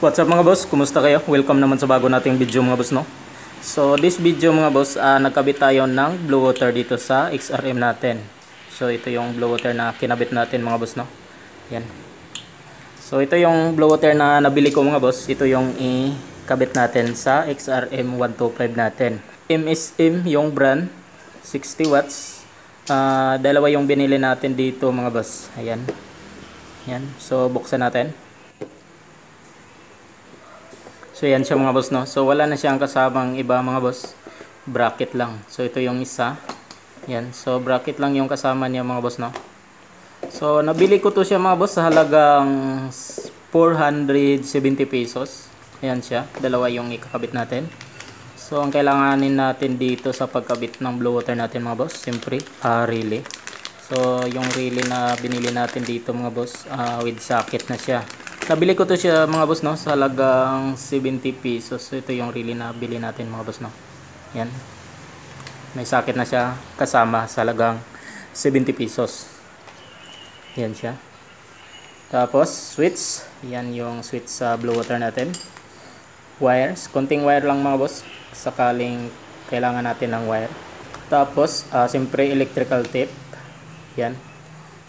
What's up mga boss? Kumusta kayo? Welcome naman sa bago nating video mga boss, no? So this video mga boss, nagkabit tayo ng blue water dito sa XRM natin. So ito yung blue water na kinabit natin mga boss, no? Yan. So ito yung blue water na nabili ko mga boss. Ito yung ikabit natin sa XRM 125 natin. MSM yung brand, 60 watts. Dalawa yung binili natin dito mga boss. Ayan. Yan. So buksan natin. So yan siya mga boss, no. So wala na siyang kasamang iba mga boss. Bracket lang. So ito yung isa. Yan. So bracket lang yung kasama niya mga boss, no. So nabili ko to siya mga boss sa halagang 470 pesos. Ayan siya. Dalawa yung ikakabit natin. So ang kailanganin natin dito sa pagkabit ng blue water natin mga boss, siyempre relay. So yung relay na binili natin dito mga boss, with socket na siya. Nabili ko to siya mga boss, no, sa halagang 70 pesos. So ito yung relay na bili natin mga boss, no. Yan. May socket na siya kasama sa halagang 70 pesos. Yan siya. Tapos switch. Yan yung switch sa blue water natin. Wires. Konting wire lang mga boss. Sakaling kailangan natin ng wire. Tapos siyempre electrical tape. Yan.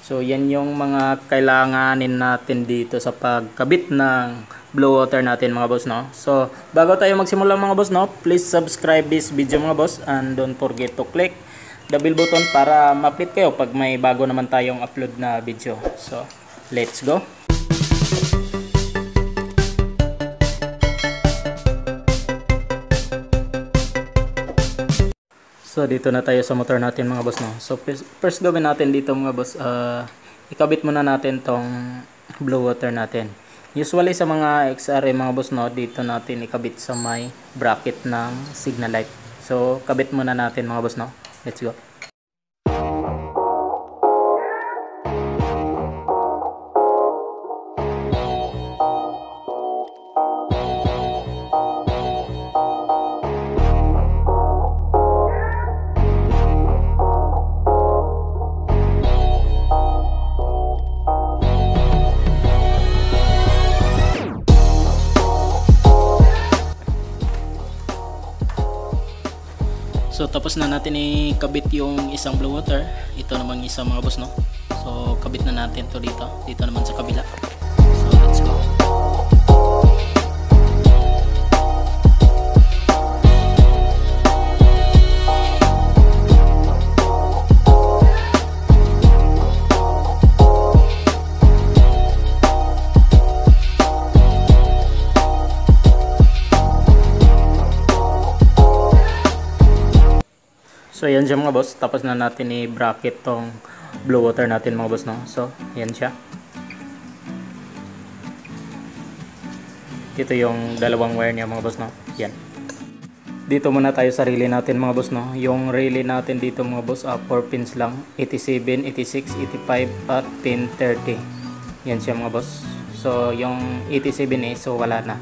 So yan yung mga kailanganin natin dito sa pagkabit ng blue water natin mga boss, no. So bago tayo magsimula mga boss, no, please subscribe this video mga boss and don't forget to click the bell button para ma-update kayo pag may bago naman tayong upload na video. So let's go. So dito na tayo sa motor natin mga boss, no. So first gawin natin dito mga boss, ikabit muna natin tong blue water natin. Usually sa mga XRM mga boss, no, dito natin ikabit sa may bracket ng signal light. So kabit muna natin mga boss, no. Let's go. So tapos na natin ikabit yung isang blue water. Ito naman isang mga boss, no. So kabit na natin to dito. Dito naman sa kabila. So let's go. So yan siya mga boss, tapos na natin i-bracket tong blue water natin mga boss, no. So yan siya. Dito yung dalawang wire niya mga boss, no. Yan. Dito muna tayo sa relay natin mga boss, no. Yung relay natin dito mga boss, 4 pins lang, 87, 86, 85 at pin 30. Yan siya mga boss. So yung 87 so wala na.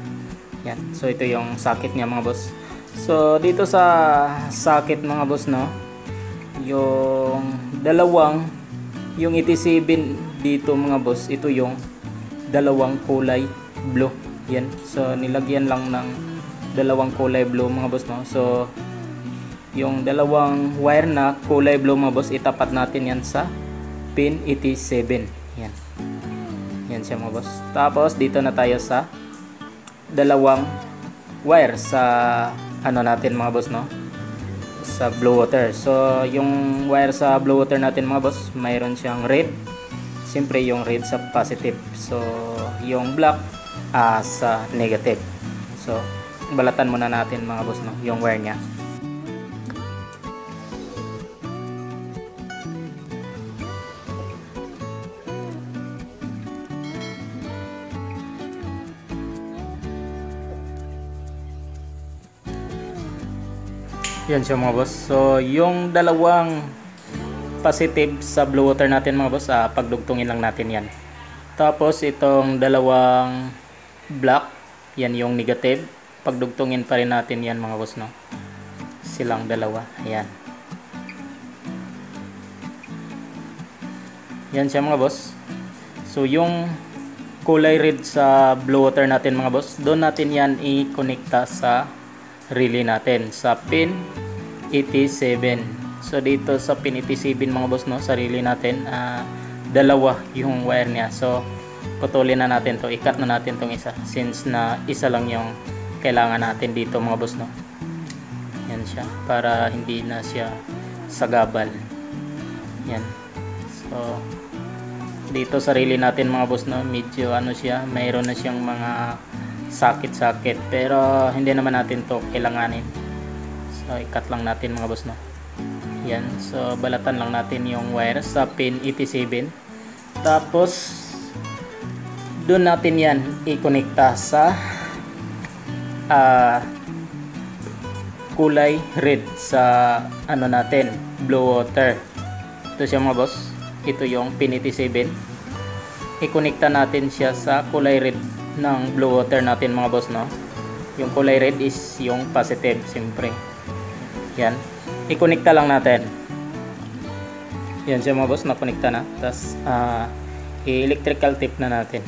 Yan. So ito yung socket niya mga boss. So dito sa socket mga boss, no, yung dalawang, yung 87 dito mga boss, ito yung dalawang kulay blue. Yan. So nilagyan lang ng dalawang kulay blue mga boss, no. So yung dalawang wire na kulay blue mga boss, itapat natin yan sa pin 87. Yan. Yan siya mga boss. Tapos dito na tayo sa dalawang wire sa ano natin mga boss, no, sa blue water. So yung wire sa blue water natin mga boss, mayroon siyang red. Siyempre yung red sa positive. So yung black sa negative. So balatan muna natin mga boss, no, yung wire niya. Yan siya mga boss. So yung dalawang positive sa blue water natin mga boss, pagdugtungin lang natin yan. Tapos itong dalawang black, yan yung negative, pagdugtungin pa rin natin yan mga boss, no. Silang dalawa. Ayan. Yan siya mga boss. So yung kulay red sa blue water natin mga boss, doon natin yan i-connecta sa relay natin sa pin 87. So dito sa pin 87 mga boss, no, sa relay natin, dalawa yung wire niya. So putulin na natin to, i-cut na natin tong isa since na isa lang yung kailangan natin dito mga boss, no. Yan siya, para hindi na siya sagabal. Yan. So dito sa relay natin mga boss, no, medyo ano siya, mayroon na siyang mga sakit-sakit, pero hindi naman natin to kailanganin. So i-cut lang natin mga boss, no. Yan. So balatan lang natin yung wire sa pin 87. Tapos doon natin yan i-connecta sa kulay red sa ano natin, blue water. Ito siya mga boss, ito yung pin 87. I-connecta natin siya sa kulay red ng blue water natin mga boss, no. Yung kulay red is yung positive siyempre. Yan, i-connecta lang natin. Yan siya mga boss, na-connecta na. Tapos i-electrical tape na natin.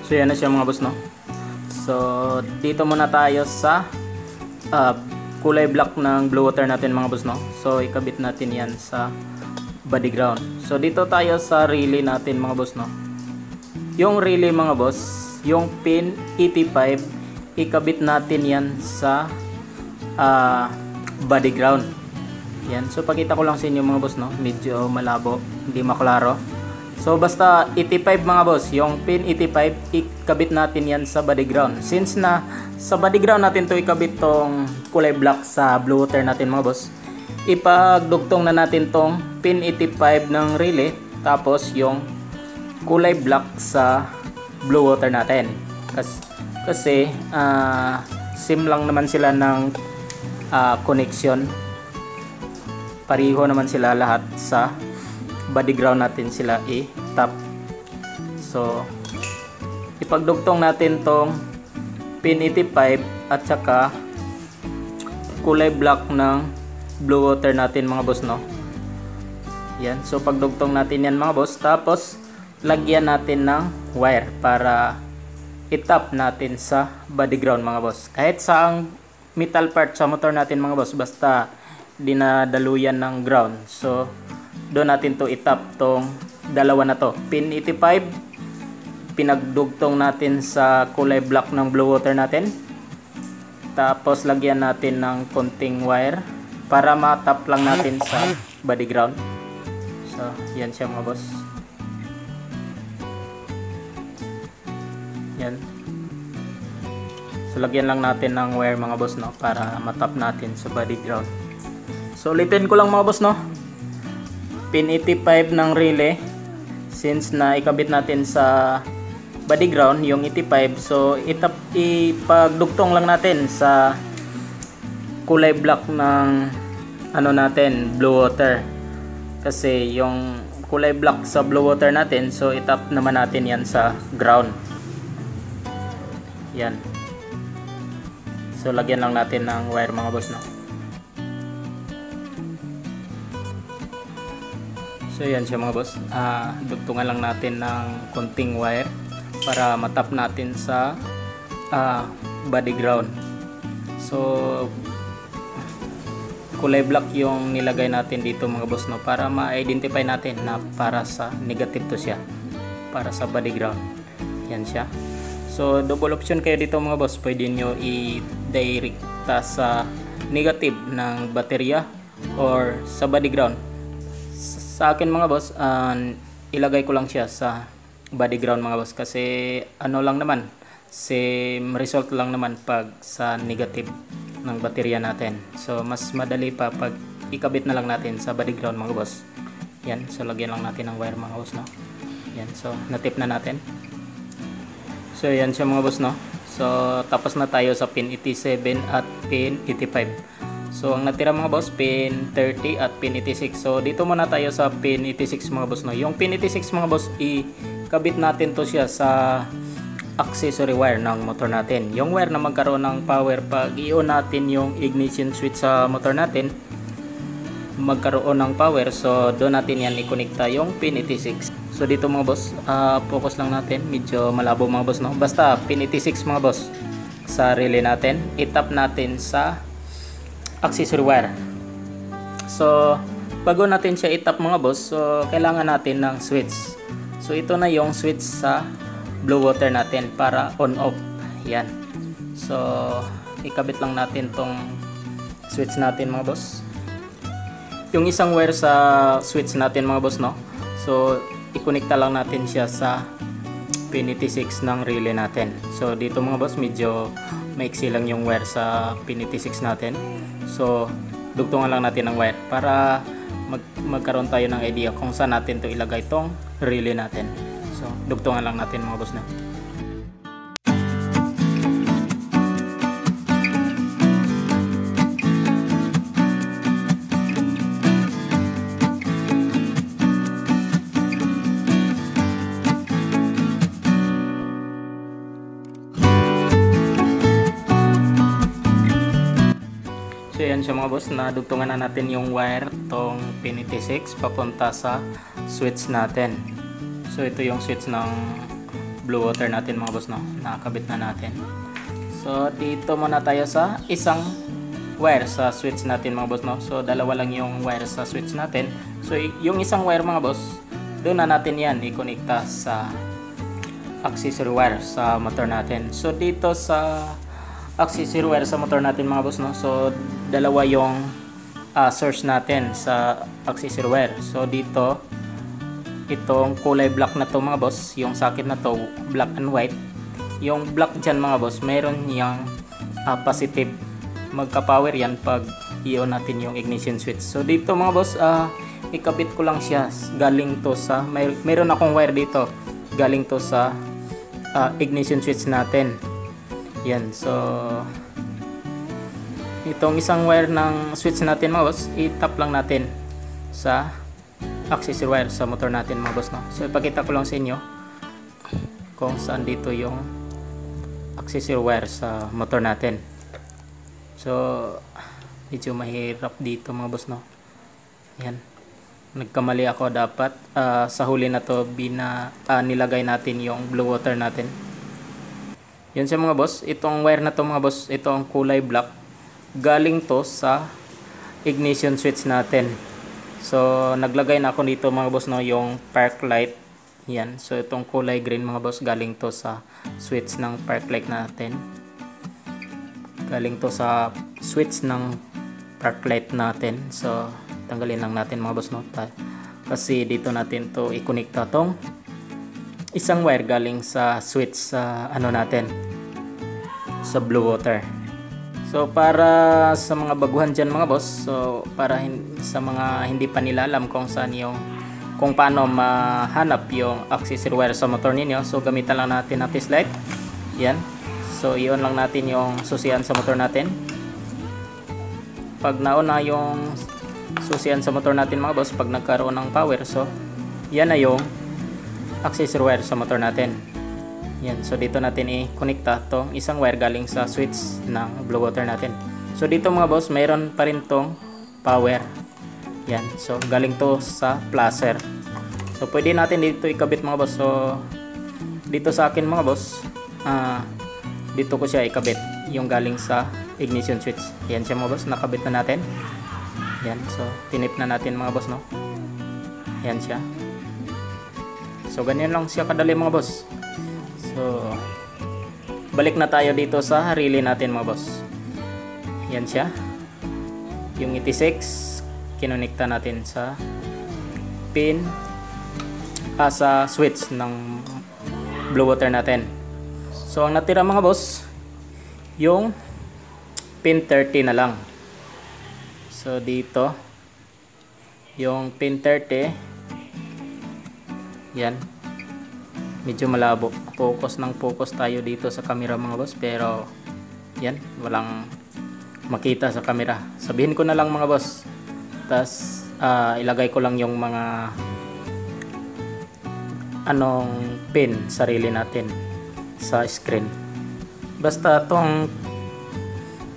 So yan na siya mga boss, no. So dito muna tayo sa kulay black ng blue water natin mga boss, no. So ikabit natin yan sa body ground. So dito tayo sa relay natin mga boss, no. Yung relay mga boss, yung pin 85, ikabit natin yan sa body ground. Yan. So pakita ko lang sa inyo mga boss, no. Medyo malabo, hindi maklaro. So basta 85 mga boss, yung pin 85, ikabit natin yan sa body ground. Since na sa body ground natin to ikabit tong kulay black sa blue water natin mga boss, ipagdugtong na natin tong pin 85 ng relay, tapos yung kulay black sa blue water natin. Kasi same lang naman sila ng connection. Pareho naman sila lahat sa body ground natin sila i-tap. So ipagdugtong natin tong pin 85 at saka kulay black ng blue water natin mga boss, no. Yan. So pagdugtong natin yan mga boss, tapos lagyan natin ng wire para i-tap natin sa body ground mga boss. Kahit saang metal part sa motor natin mga boss, basta dinadaluyan ng ground. So doon natin to itap tong dalawa na to, pin 85, pinagdugtong natin sa kulay black ng blue water natin, tapos lagyan natin ng konting wire para matap lang natin sa body ground. So yan siya mga boss. Yan. So lagyan lang natin ng wire mga boss, no, para matap natin sa body ground. So ulitin ko lang mga boss, no. Pin 85 ng relay, since na ikabit natin sa body ground yung 85, so ipagdugtong lang natin sa kulay black ng ano natin, blue water. Kasi yung kulay black sa blue water natin, so itap naman natin yan sa ground. Yan. So lagyan lang natin ng wire mga boss, no. So yan siya mga boss, dugtungan lang natin ng konting wire para matap natin sa body ground. So kulay black yung nilagay natin dito mga boss, no, para ma-identify natin na para sa negative to siya, para sa body ground. Yan siya. So double option kayo dito mga boss, pwede nyo i-directa sa negative ng baterya or sa body ground. Sa akin mga boss, ilagay ko lang siya sa body ground mga boss, kasi ano lang naman, same result lang naman pag sa negative ng baterya natin. So mas madali pa pag ikabit na lang natin sa body ground mga boss. Yan. So lagyan lang natin ng wire mga boss, no. Yan. So natip na natin. So yan siya mga boss, no. So tapos na tayo sa pin 87 at pin 85. So ang natira mga boss, pin 30 at pin 86. So dito muna tayo sa pin 86 mga boss, no. Yung pin 86 mga boss, ikabit natin to siya sa accessory wire ng motor natin. Yung wire na magkaroon ng power pag i-on natin yung ignition switch sa motor natin, magkaroon ng power. So doon natin yan i-connecta yung pin 86. So dito mga boss, focus lang natin, medyo malabo mga boss, no. Basta pin 86 mga boss sa relay natin, i-tap natin sa accessory wire. So bago natin siya i-tap mga boss, so kailangan natin ng switch. So ito na yung switch sa blue water natin para on off. Yan. So ikabit lang natin tong switch natin mga boss. Yung isang wire sa switch natin mga boss, no. So i-connecta lang natin siya sa pin 86 ng relay natin. So dito mga boss, medyo maiksi lang yung wire sa pin 86 natin. So dugtungan lang natin ng wire para magkaroon tayo ng idea kung saan natin to ilagay tong relay natin. So dugtungan lang natin mga boss na. So yan siya mga boss, nadugtungan na natin yung wire tong pin 86 papunta sa switch natin. So ito yung switch ng blue water natin mga boss, no. Nakakabit na natin. So dito muna tayo sa isang wire sa switch natin mga boss, no. So dalawa lang yung wire sa switch natin. So yung isang wire mga boss, doon na natin yan i-connecta sa accessory wire sa motor natin. So dito sa accessory wire sa motor natin mga boss, no. So dalawa yung source natin sa accessory wire. So dito, itong kulay black na to mga boss, yung socket na to black and white. Yung black dyan mga boss, mayroon yung positive, magka-power yan pag i-on natin yung ignition switch. So dito mga boss, ikabit ko lang siya galing to sa, mayroon akong wire dito galing to sa ignition switch natin. Yan. So itong isang wire ng switch natin mga boss, i-tap lang natin sa accessory wire sa motor natin mga boss, no. So ipakita ko lang sa inyo kung saan dito yung accessory wire sa motor natin. So medyo mahirap dito mga boss, no. Yan, nagkamali ako, dapat sa huli na to nilagay natin yung blue water natin. Yun siya mga boss, itong wire na to mga boss, ito ang kulay black, galing to sa ignition switch natin. So naglagay na ako dito mga boss, no, yung park light. Yan. So itong kulay green mga boss, galing to sa switch ng park light natin. Galing to sa switch ng park light natin. So tanggalin lang natin mga boss, no, kasi dito natin to i-connecta tong isang wire galing sa switch sa natin, sa blue water. So para sa mga baguhan dyan mga boss, so para sa mga hindi pa nila alam kung paano mahanap yung accessory wire sa motor ninyo, so gamitan lang natin ang test light. Yan. So i-on lang natin yung susian sa motor natin. Pag na-on na yung susian sa motor natin mga boss, pag nagkaroon ng power, so yan na yung accessory wire sa motor natin. Yan. So dito natin i-connecta tong isang wire galing sa switch ng blue water natin. So dito mga boss, mayroon pa rin tong power. Yan. So galing to sa placer. So pwede natin dito ikabit mga boss. So dito sa akin mga boss, dito ko siya ikabit, yung galing sa ignition switch. Yan siya mga boss, nakabit na natin. Yan. So tinip na natin mga boss, no. Yan siya. So ganyan lang siya kadali mga boss. So balik na tayo dito sa relay natin mga boss. Yan siya. Yung 86 kinonekta natin sa pin sa switch ng blue water natin. So ang natira mga boss, yung pin 30 na lang. So dito yung pin 30, yan, medyo malabo, focus tayo dito sa camera mga boss, pero yan, makita sa camera. Sabihin ko na lang mga boss. Tas ilagay ko lang yung mga pin sarili natin sa screen. Basta tong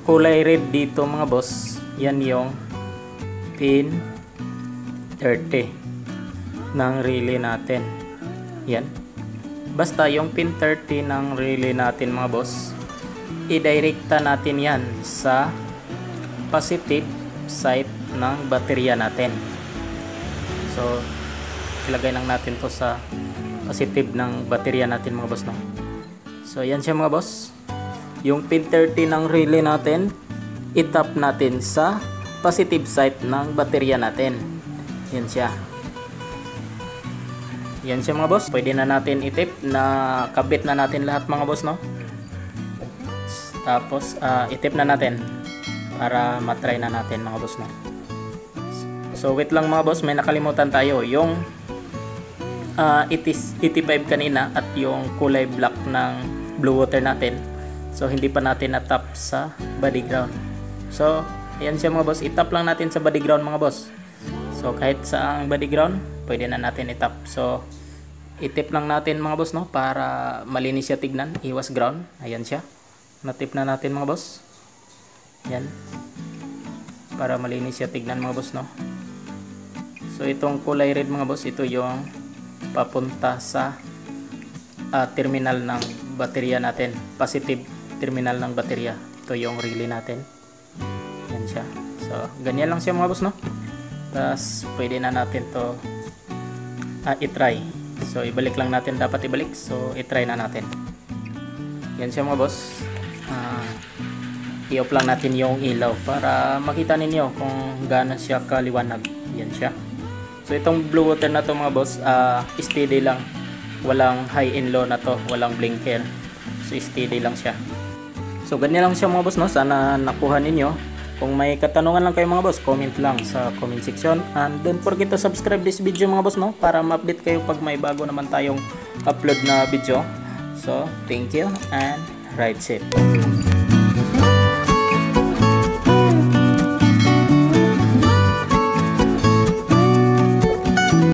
kulay red dito mga boss, yan yung pin 30 ng relay natin. Yan. Basta yung pin 30 ng relay natin mga boss, i-directa natin yan sa positive side ng baterya natin. So ilagay lang natin to sa positive ng baterya natin mga boss, no? So yan siya mga boss, yung pin 30 ng relay natin, itap natin sa positive side ng baterya natin. Yan siya. Yan siya mga boss. Pwede na natin itip na kabit na natin lahat mga boss, no? Tapos itip na natin para matry na natin mga boss, no? So wait lang mga boss, may nakalimutan tayo. Yung 85 kanina at yung kulay black ng blue water natin. So hindi pa natin na-tap sa body ground. So ayan siya mga boss, itap lang natin sa body ground mga boss. So kahit sa body ground, pwede na natin itap. So itip lang natin mga boss, no, para malinis siya tignan, iwas ground. Ayan siya. Natip na natin mga boss. Yan. Para malinis siya tignan mga boss, no. So itong kulay red mga boss, ito yung papunta sa terminal ng baterya natin. Positive terminal ng baterya. Ito yung relay natin. Yan siya. So ganyan lang siya mga boss, no. Tapos pwede na natin to i-try. So ibalik lang natin, dapat ibalik. So i-try na natin. Yan siya mga boss. I-off lang natin yung ilaw para makita ninyo kung gaano siya kaliwanag. Yan siya. So itong blue water na to mga boss, steady lang. Walang high and low na to, walang blinker. So steady lang siya. So ganyan lang siya mga boss, no. Sana nakuha ninyo. Kung may katanungan lang kayo mga boss, comment lang sa comment section. And don't forget to subscribe this video mga boss, no, para ma-update kayo pag may bago naman tayong upload na video. So thank you and ride safe.